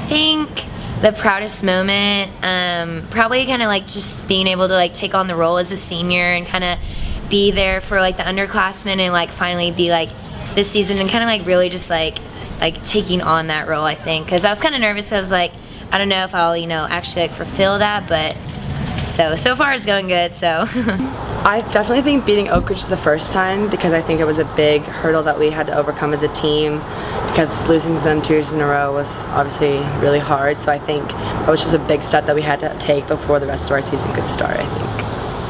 think the proudest moment, probably kind of like just being able to like take on the role as a senior and kind of be there for like the underclassmen and like finally be like this season and kind of like really just like taking on that role, I think, because I was kind of nervous because I was like, I don't know if I'll, you know, actually like fulfill that, but so far it's going good, so. I definitely think beating Oak Ridge the first time, because I think it was a big hurdle that we had to overcome as a team, because losing to them 2 years in a row was obviously really hard, so I think that was just a big step that we had to take before the rest of our season could start, I think.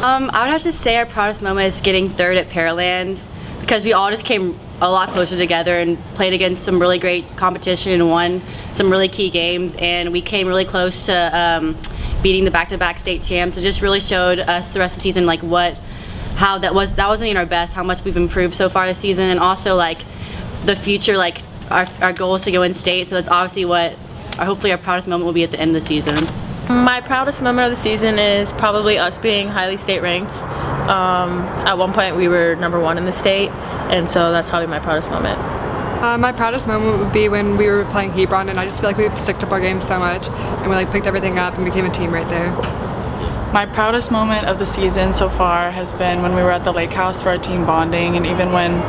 I would have to say our proudest moment is getting 3rd at Pearland, because we all just came a lot closer together and played against some really great competition and won some really key games, and we came really close to beating the back-to-back state champs. It just really showed us the rest of the season like how that wasn't even our best, how much we've improved so far this season, and also like the future, like our goal is to go in state, so that's obviously what hopefully our proudest moment will be at the end of the season. My proudest moment of the season is probably us being highly state ranked. At one point we were #1 in the state, and so that's probably my proudest moment. My proudest moment would be when we were playing Hebron, and I just feel like we sticked up our game so much, and we like picked everything up and became a team right there. My proudest moment of the season so far has been when we were at the lake house for our team bonding, and even when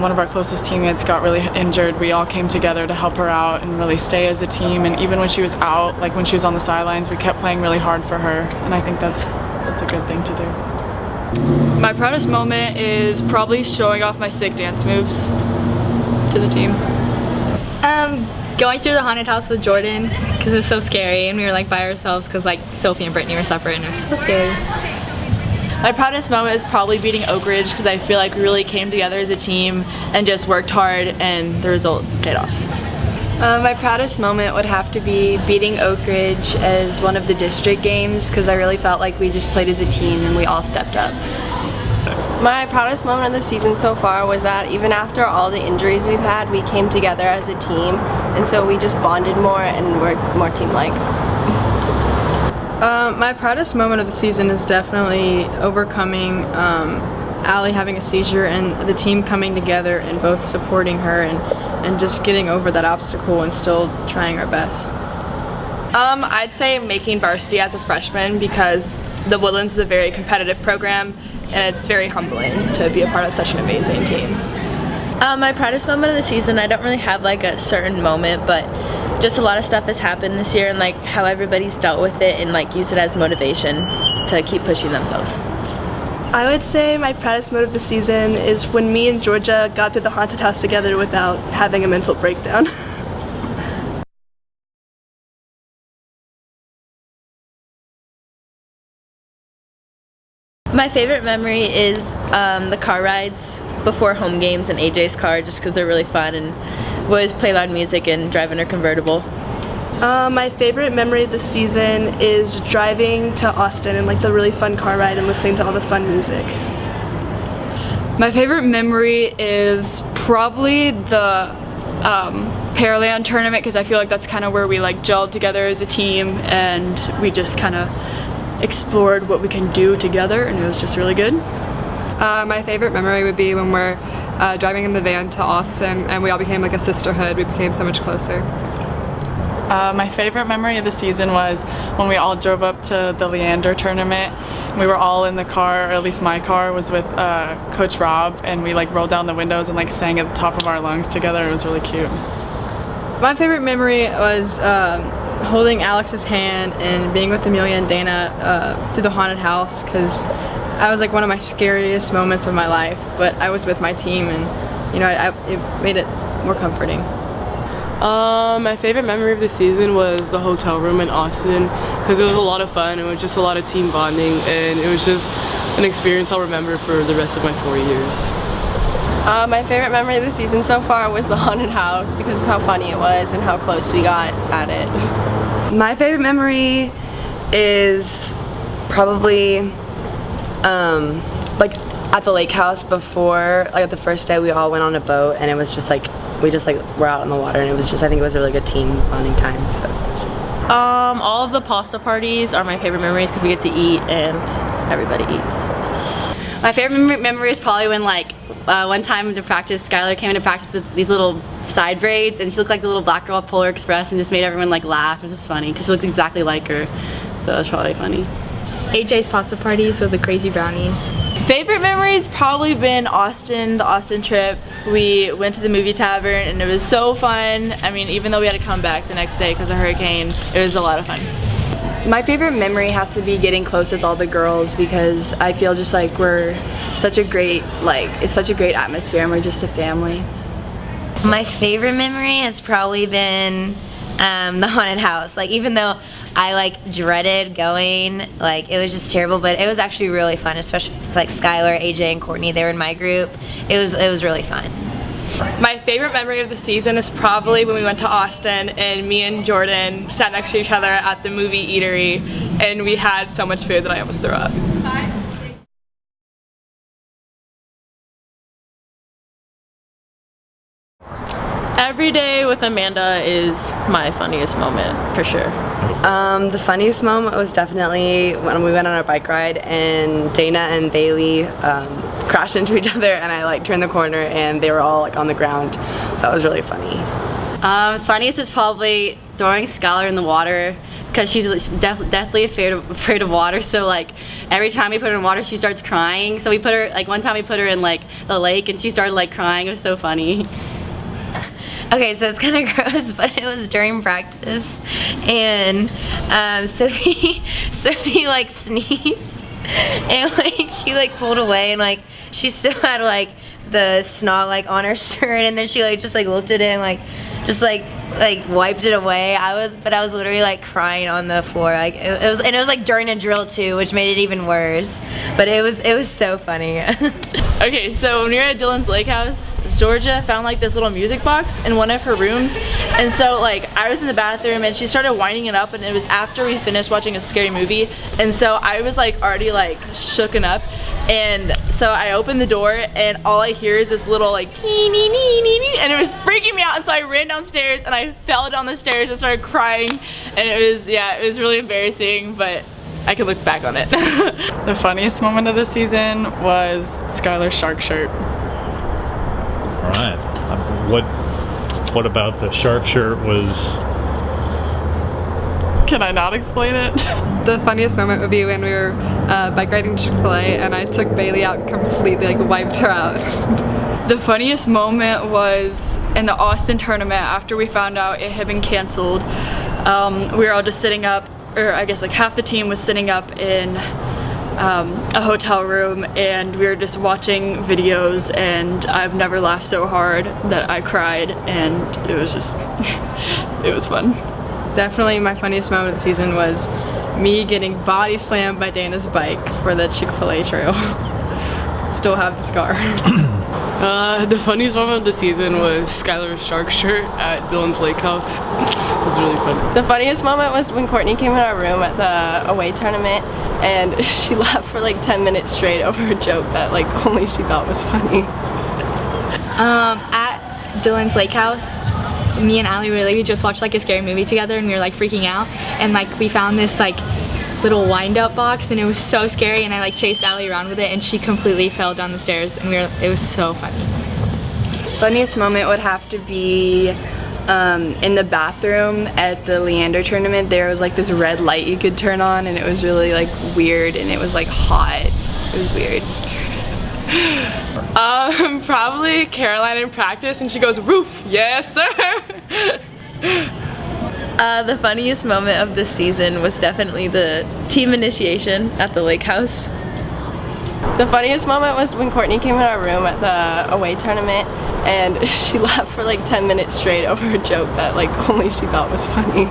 one of our closest teammates got really injured, we all came together to help her out and really stay as a team. And even when she was out, like when she was on the sidelines, we kept playing really hard for her, and I think that's a good thing to do. My proudest moment is probably showing off my sick dance moves to the team. Going through the haunted house with Jordan, because it was so scary, and we were like by ourselves because like Sophie and Brittany were separate, and it was so scary. My proudest moment is probably beating Oak Ridge, because I feel like we really came together as a team and just worked hard, and the results paid off. My proudest moment would have to be beating Oak Ridge as one of the district games, because I really felt like we just played as a team and we all stepped up. My proudest moment of the season so far was that even after all the injuries we've had, we came together as a team, and so we just bonded more and we're more team-like. My proudest moment of the season is definitely overcoming Allie having a seizure and the team coming together and both supporting her and just getting over that obstacle and still trying our best. I'd say making varsity as a freshman, because the Woodlands is a very competitive program, and it's very humbling to be a part of such an amazing team. My proudest moment of the season, I don't really have like a certain moment, but just a lot of stuff has happened this year, and like how everybody's dealt with it and like used it as motivation to keep pushing themselves. I would say my proudest moment of the season is when me and Georgia got through the haunted house together without having a mental breakdown. My favorite memory is the car rides before home games in AJ's car, just because they're really fun, and we always play loud music and drive in her convertible. My favorite memory of the season is driving to Austin and like the really fun car ride and listening to all the fun music. My favorite memory is probably the Pearland tournament, because I feel like that's kind of where we like gelled together as a team and we just kind of explored what we can do together, and it was just really good. My favorite memory would be when we're driving in the van to Austin and we all became like a sisterhood. We became so much closer. My favorite memory of the season was when we all drove up to the Highlander tournament. We were all in the car, or at least my car was with Coach Rob, and we like rolled down the windows and like sang at the top of our lungs together. It was really cute. My favorite memory was holding Alex's hand and being with Amelia and Dana through the haunted house, because that was like one of my scariest moments of my life, but I was with my team, and you know, it made it more comforting. My favorite memory of the season was the hotel room in Austin, because it was a lot of fun. It was just a lot of team bonding, and it was just an experience I'll remember for the rest of my 4 years. My favorite memory of the season so far was the haunted house, because of how funny it was and how close we got at it. My favorite memory is probably like at the lake house before, like the first day we all went on a boat, and it was just like we just like were out on the water, and it was just, I think it was a really good team bonding time. So all of the pasta parties are my favorite memories, because we get to eat and everybody eats. My favorite memory is probably when like one time to practice, Skylar came into practice with these little side braids, and she looked like the little black girl at Polar Express, and just made everyone like laugh. It was just funny because she looks exactly like her, so it was probably funny. AJ's pasta parties with the crazy brownies. Favorite memories probably been the Austin trip. We went to the movie tavern and it was so fun. I mean, even though we had to come back the next day because of hurricane, it was a lot of fun. My favorite memory has to be getting close with all the girls because I feel just like we're such a great, it's such a great atmosphere and we're just a family. My favorite memory has probably been the haunted house. Like, even though I like dreaded going, like it was just terrible, but it was actually really fun, especially with like Skylar, AJ, and Courtney. They were in my group. It was really fun. My favorite memory of the season is probably when we went to Austin and me and Jordan sat next to each other at the movie eatery and we had so much food that I almost threw up. Every day with Amanda is my funniest moment, for sure. The funniest moment was definitely when we went on our bike ride and Dana and Bailey crashed into each other, and I like turned the corner and they were all like on the ground, so that was really funny. Funniest is probably throwing Skylar in the water because she's deathly afraid of water, so like every time we put her in water she starts crying. So we put her, like one time we put her in like the lake and she started like crying. It was so funny. Okay, so it's kind of gross, but it was during practice, and Sophie like sneezed, and like she like pulled away, and like she still had like the snot like on her shirt, and then she like just like looked at it and like just like wiped it away. I was literally like crying on the floor. Like it was like during a drill too, which made it even worse. But it was so funny. Okay, so when we were at Dylan's lake house, Georgia found like this little music box in one of her rooms, and so like I was in the bathroom and she started winding it up, and it was after we finished watching a scary movie, and so I was like already like shooken up, and so I opened the door and all I hear is this little like teeny nee, and it was freaking me out, and so I ran downstairs and I fell down the stairs and started crying, and it was really embarrassing, but I can look back on it. The funniest moment of the season was Skylar's shark shirt. Alright, what about the shark shirt was... Can I not explain it? The funniest moment would be when we were bike riding to Chick-fil-A and I took Bailey out completely, like wiped her out. The funniest moment was in the Austin tournament after we found out it had been canceled. We were all just sitting up, or I guess like half the team was sitting up in a hotel room, and we were just watching videos, and I've never laughed so hard that I cried, and it was just, it was fun. Definitely my funniest moment of the season was me getting body slammed by Dana's bike for the Chick-fil-A trail. Still have the scar. The funniest moment of the season was Skylar's shark shirt at Dylan's lake house. It was really funny. The funniest moment was when Courtney came in our room at the away tournament and she laughed for like 10 minutes straight over a joke that like only she thought was funny. At Dylan's lake house, me and Allie we just watched like a scary movie together, and we were like freaking out, and like we found this like little wind-up box, and it was so scary, and I like chased Allie around with it, and she completely fell down the stairs, and it was so funny. Funniest moment would have to be in the bathroom at the Highlander tournament. There was like this red light you could turn on, and it was really like weird, and it was like hot. It was weird. Probably Caroline in practice, and she goes, "Roof, yes sir." The funniest moment of this season was definitely the team initiation at the lake house. The funniest moment was when Courtney came in our room at the away tournament and she laughed for like 10 minutes straight over a joke that like only she thought was funny.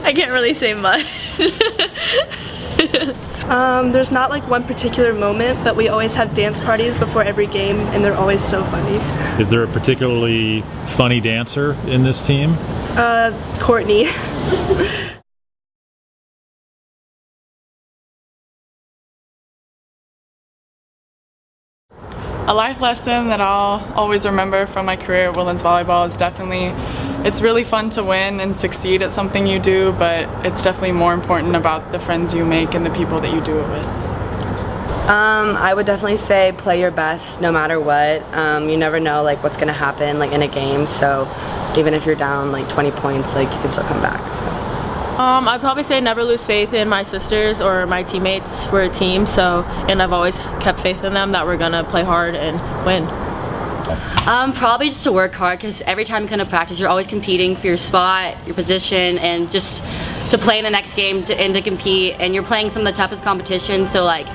I can't really say much. There's not like one particular moment, but we always have dance parties before every game, and they're always so funny. Is there a particularly funny dancer in this team? Courtney. A life lesson that I'll always remember from my career at Woodlands Volleyball is definitely, it's really fun to win and succeed at something you do, but it's definitely more important about the friends you make and the people that you do it with. I would definitely say play your best no matter what. You never know like what's gonna happen like in a game, so even if you're down like 20 points, like you can still come back. So. I'd probably say never lose faith in my sisters or my teammates. We're a team, and I've always kept faith in them that we're gonna play hard and win. Probably just to work hard, because every time you come to practice, you're always competing for your spot, your position, and just to play in the next game and to compete. And you're playing some of the toughest competitions, so like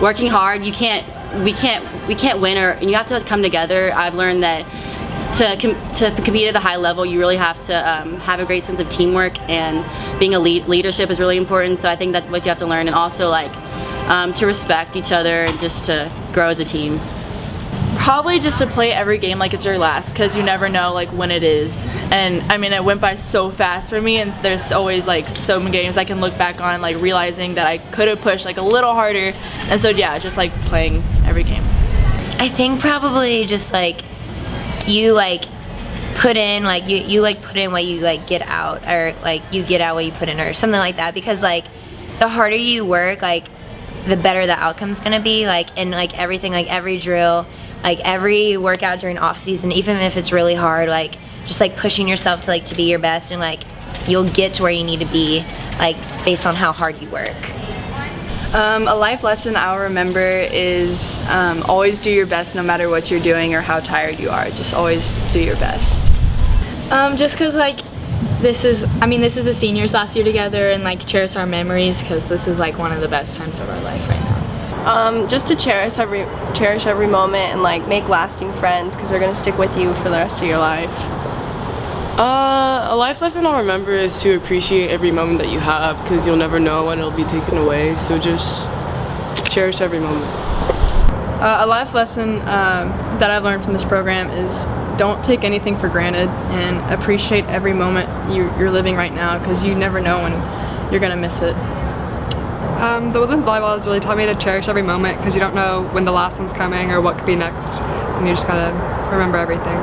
working hard, we can't win, and you have to come together. I've learned that to compete at a high level, you really have to have a great sense of teamwork, and being a leadership is really important. So I think that's what you have to learn, and also like to respect each other and just to grow as a team. Probably just to play every game like it's your last, because you never know like when it is. And I mean, it went by so fast for me, and there's always like so many games I can look back on like realizing that I could have pushed like a little harder. And so yeah, just like playing every game. I think probably just like you like put in like you like put in what you like get out, or like you get out what you put in, or something like that, because like the harder you work, like the better the outcome's gonna be, like in like everything, like every drill, like every workout during off season, even if it's really hard, like just like pushing yourself to like to be your best, and like you'll get to where you need to be like based on how hard you work. A life lesson I'll remember is always do your best no matter what you're doing or how tired you are. Just always do your best. Just because like this is the seniors last year together, and like cherish our memories, because this is like one of the best times of our life right now. Just to cherish every moment and like make lasting friends, because they're gonna stick with you for the rest of your life. A life lesson I'll remember is to appreciate every moment that you have, because you'll never know when it'll be taken away, so just cherish every moment. A life lesson that I've learned from this program is don't take anything for granted, and appreciate every moment you're living right now, because you never know when you're going to miss it. The Woodlands volleyball has really taught me to cherish every moment, because you don't know when the last one's coming or what could be next, and you just gotta remember everything.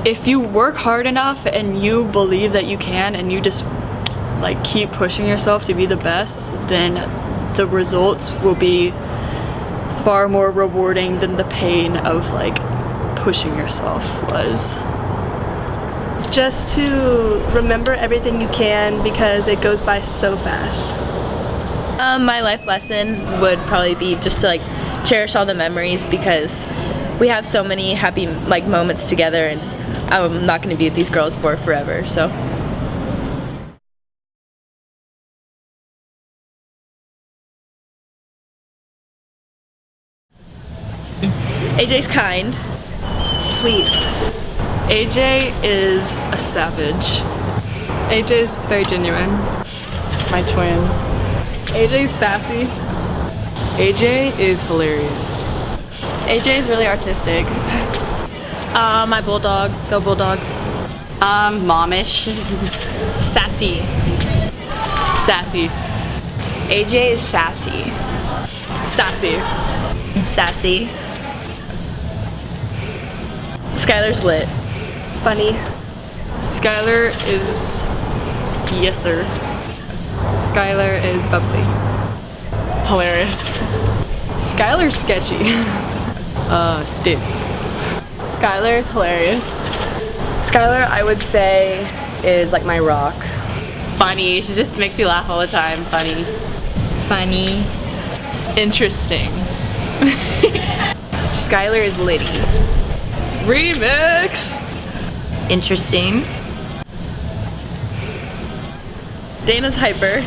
If you work hard enough and you believe that you can, and you just like keep pushing yourself to be the best, then the results will be far more rewarding than the pain of like pushing yourself was. Just to remember everything you can, because it goes by so fast. My life lesson would probably be just to like cherish all the memories, because we have so many happy like moments together, and I'm not going to be with these girls for forever, so. AJ's kind. Sweet. AJ is a savage. AJ's very genuine. My twin. AJ's sassy. AJ is hilarious. AJ is really artistic. My bulldog. Go Bulldogs. Momish. Sassy. Sassy. AJ is sassy. Sassy. Sassy. Skylar's lit. Funny. Skylar is yes sir. Skylar is bubbly. Hilarious. Skylar's sketchy. Stiff. Skylar is hilarious. Skylar, I would say, is like my rock. Funny. She just makes me laugh all the time. Funny. Funny. Interesting. Skylar is litty. Remix. Interesting. Dana's hyper.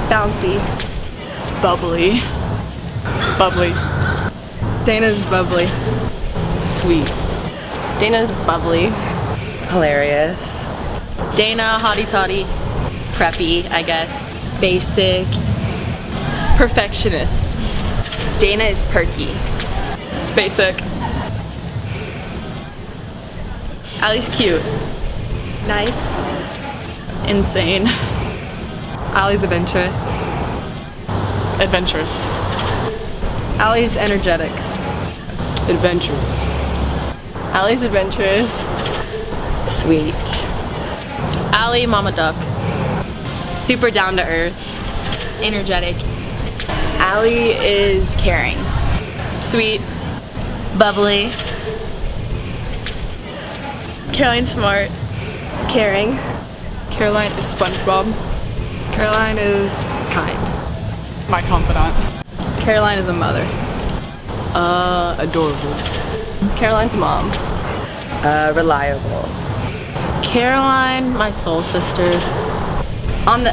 Bouncy. Bubbly. Bubbly. Dana's bubbly. Sweet. Dana's bubbly. Hilarious. Dana, hottie toddy. Preppy, I guess. Basic. Perfectionist. Dana is perky. Basic. Allie's cute. Nice. Insane. Allie's adventurous. Adventurous. Allie's energetic. Adventurous. Allie's adventurous. Sweet. Allie, mama duck. Super down to earth. Energetic. Allie is caring. Sweet. Bubbly. Caroline's smart. Caring. Caroline is SpongeBob. Caroline is kind. My confidant. Caroline is a mother. Adorable. Caroline's mom. Reliable. Caroline, my soul sister.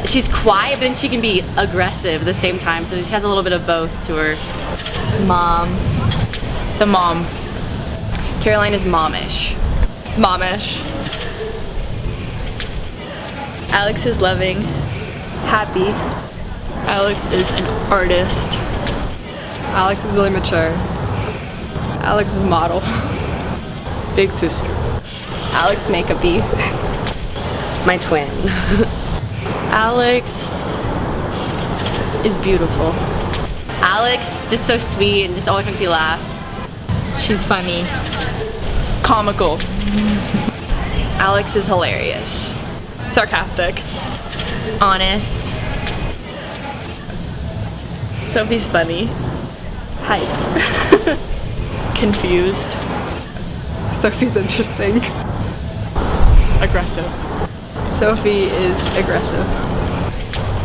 She's quiet, but then she can be aggressive at the same time, so she has a little bit of both to her. Mom. The mom. Caroline is momish. Momish. Alex is loving. Happy. Alex is an artist. Alex is really mature. Alex is model. Big sister. Alex makeup-y. My twin. Alex is beautiful. Alex, just so sweet and just always makes you laugh. She's funny. Comical. Alex is hilarious. Sarcastic. Honest. Sophie's funny. Hype. Confused. Sophie's interesting. Aggressive. Sophie is aggressive.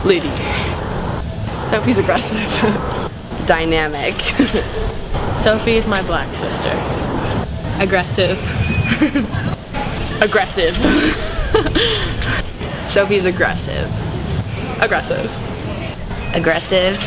Lady. Sophie's aggressive. Dynamic. Sophie is my black sister. Aggressive. Aggressive. Sophie's aggressive. Aggressive. Aggressive.